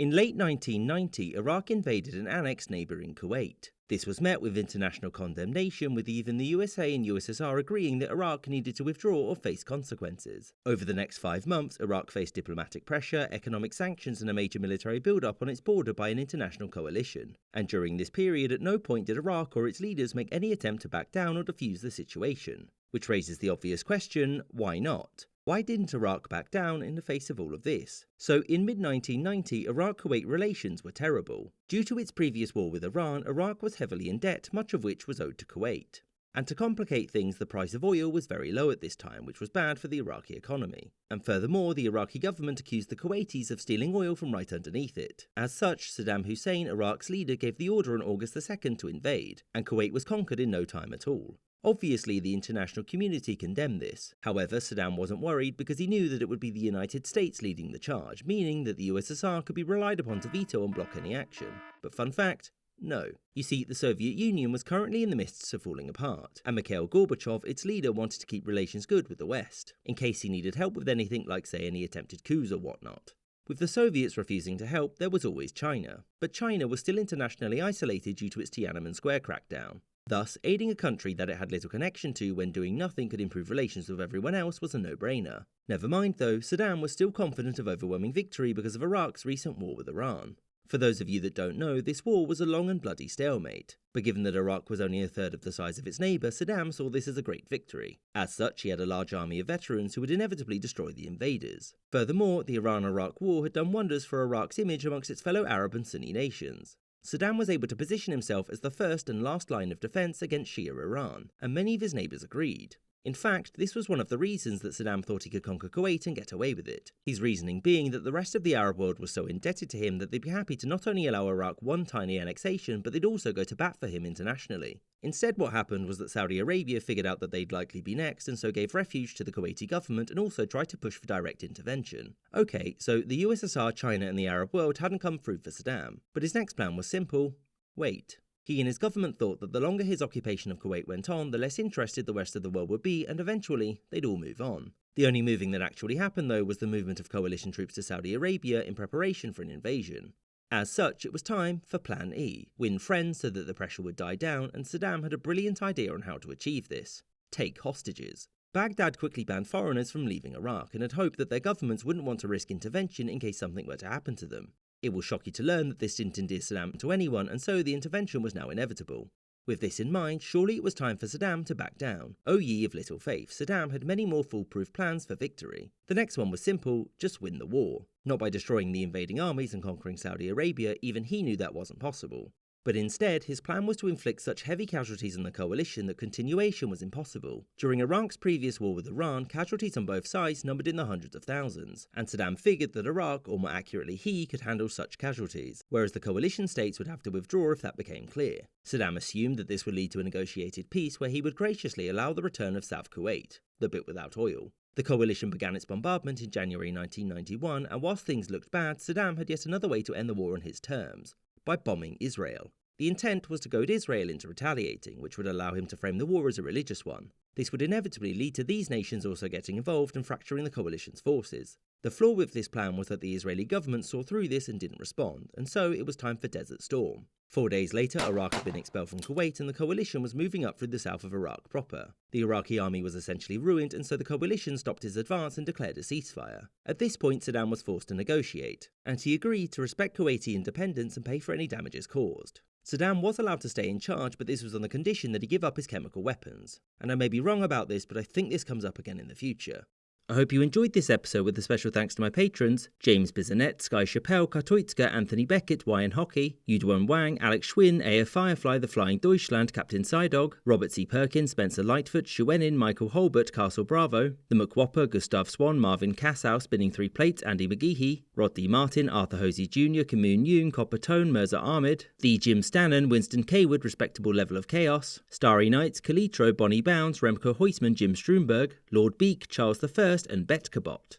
In late 1990, Iraq invaded and annexed neighbouring Kuwait. This was met with international condemnation, with even the USA and USSR agreeing that Iraq needed to withdraw or face consequences. Over the next 5 months, Iraq faced diplomatic pressure, economic sanctions and a major military build-up on its border by an international coalition. And during this period, at no point did Iraq or its leaders make any attempt to back down or defuse the situation. Which raises the obvious question, why not? Why didn't Iraq back down in the face of all of this? So in mid-1990, Iraq-Kuwait relations were terrible. Due to its previous war with Iran, Iraq was heavily in debt, much of which was owed to Kuwait. And to complicate things, the price of oil was very low at this time, which was bad for the Iraqi economy. And furthermore, the Iraqi government accused the Kuwaitis of stealing oil from right underneath it. As such, Saddam Hussein, Iraq's leader, gave the order on August 2nd to invade, and Kuwait was conquered in no time at all. Obviously, the international community condemned this. However, Saddam wasn't worried because he knew that it would be the United States leading the charge, meaning that the USSR could be relied upon to veto and block any action. But fun fact, no. You see, the Soviet Union was currently in the midst of falling apart, and Mikhail Gorbachev, its leader, wanted to keep relations good with the West, in case he needed help with anything like, say, any attempted coups or whatnot. With the Soviets refusing to help, there was always China. But China was still internationally isolated due to its Tiananmen Square crackdown. Thus, aiding a country that it had little connection to when doing nothing could improve relations with everyone else was a no-brainer. Never mind though, Saddam was still confident of overwhelming victory because of Iraq's recent war with Iran. For those of you that don't know, this war was a long and bloody stalemate. But given that Iraq was only a third of the size of its neighbour, Saddam saw this as a great victory. As such, he had a large army of veterans who would inevitably destroy the invaders. Furthermore, the Iran-Iraq war had done wonders for Iraq's image amongst its fellow Arab and Sunni nations. Saddam was able to position himself as the first and last line of defence against Shia Iran, and many of his neighbours agreed. In fact, this was one of the reasons that Saddam thought he could conquer Kuwait and get away with it. His reasoning being that the rest of the Arab world was so indebted to him that they'd be happy to not only allow Iraq one tiny annexation, but they'd also go to bat for him internationally. Instead, what happened was that Saudi Arabia figured out that they'd likely be next, and so gave refuge to the Kuwaiti government and also tried to push for direct intervention. Okay, so the USSR, China and the Arab world hadn't come through for Saddam, but his next plan was simple: wait. He and his government thought that the longer his occupation of Kuwait went on, the less interested the rest of the world would be, and eventually, they'd all move on. The only moving that actually happened though was the movement of coalition troops to Saudi Arabia in preparation for an invasion. As such, it was time for Plan E, win friends so that the pressure would die down, and Saddam had a brilliant idea on how to achieve this: take hostages. Baghdad quickly banned foreigners from leaving Iraq and had hoped that their governments wouldn't want to risk intervention in case something were to happen to them. It will shock you to learn that this didn't endear Saddam to anyone, and so the intervention was now inevitable. With this in mind, surely it was time for Saddam to back down. O ye of little faith, Saddam had many more foolproof plans for victory. The next one was simple: just win the war. Not by destroying the invading armies and conquering Saudi Arabia, even he knew that wasn't possible. But instead, his plan was to inflict such heavy casualties on the coalition that continuation was impossible. During Iraq's previous war with Iran, casualties on both sides numbered in the hundreds of thousands, and Saddam figured that Iraq, or more accurately he, could handle such casualties, whereas the coalition states would have to withdraw if that became clear. Saddam assumed that this would lead to a negotiated peace where he would graciously allow the return of South Kuwait, the bit without oil. The coalition began its bombardment in January 1991, and whilst things looked bad, Saddam had yet another way to end the war on his terms: by bombing Israel. The intent was to goad Israel into retaliating, which would allow him to frame the war as a religious one. This would inevitably lead to these nations also getting involved and fracturing the coalition's forces. The flaw with this plan was that the Israeli government saw through this and didn't respond, and so it was time for Desert Storm. 4 days later, Iraq had been expelled from Kuwait and the coalition was moving up through the south of Iraq proper. The Iraqi army was essentially ruined, and so the coalition stopped its advance and declared a ceasefire. At this point, Saddam was forced to negotiate, and he agreed to respect Kuwaiti independence and pay for any damages caused. Saddam was allowed to stay in charge, but this was on the condition that he give up his chemical weapons. And I may be wrong about this, but I think this comes up again in the future. I hope you enjoyed this episode, with a special thanks to my patrons: James Bizanet, Sky Chappelle, Katoitska, Anthony Beckett, Wyan Hockey, Yudwan Wang, Alex Schwinn, AF Firefly, The Flying Deutschland, Captain Psydog, Robert C. Perkins, Spencer Lightfoot, Shuenin, Michael Holbert, Castle Bravo, The McWhopper, Gustav Swan, Marvin Kassow, Spinning 3 Plates, Andy McGeehee, Rod D. Martin, Arthur Hosey Jr., Kamoon Yoon, Copper Tone, Mirza Ahmed, The Jim Stannon, Winston Kaywood, Respectable Level of Chaos, Starry Nights, Kalitro, Bonnie Bounds, Remco Heusman, Jim Strumberg, Lord Beak, Charles I, and Bet Cabot.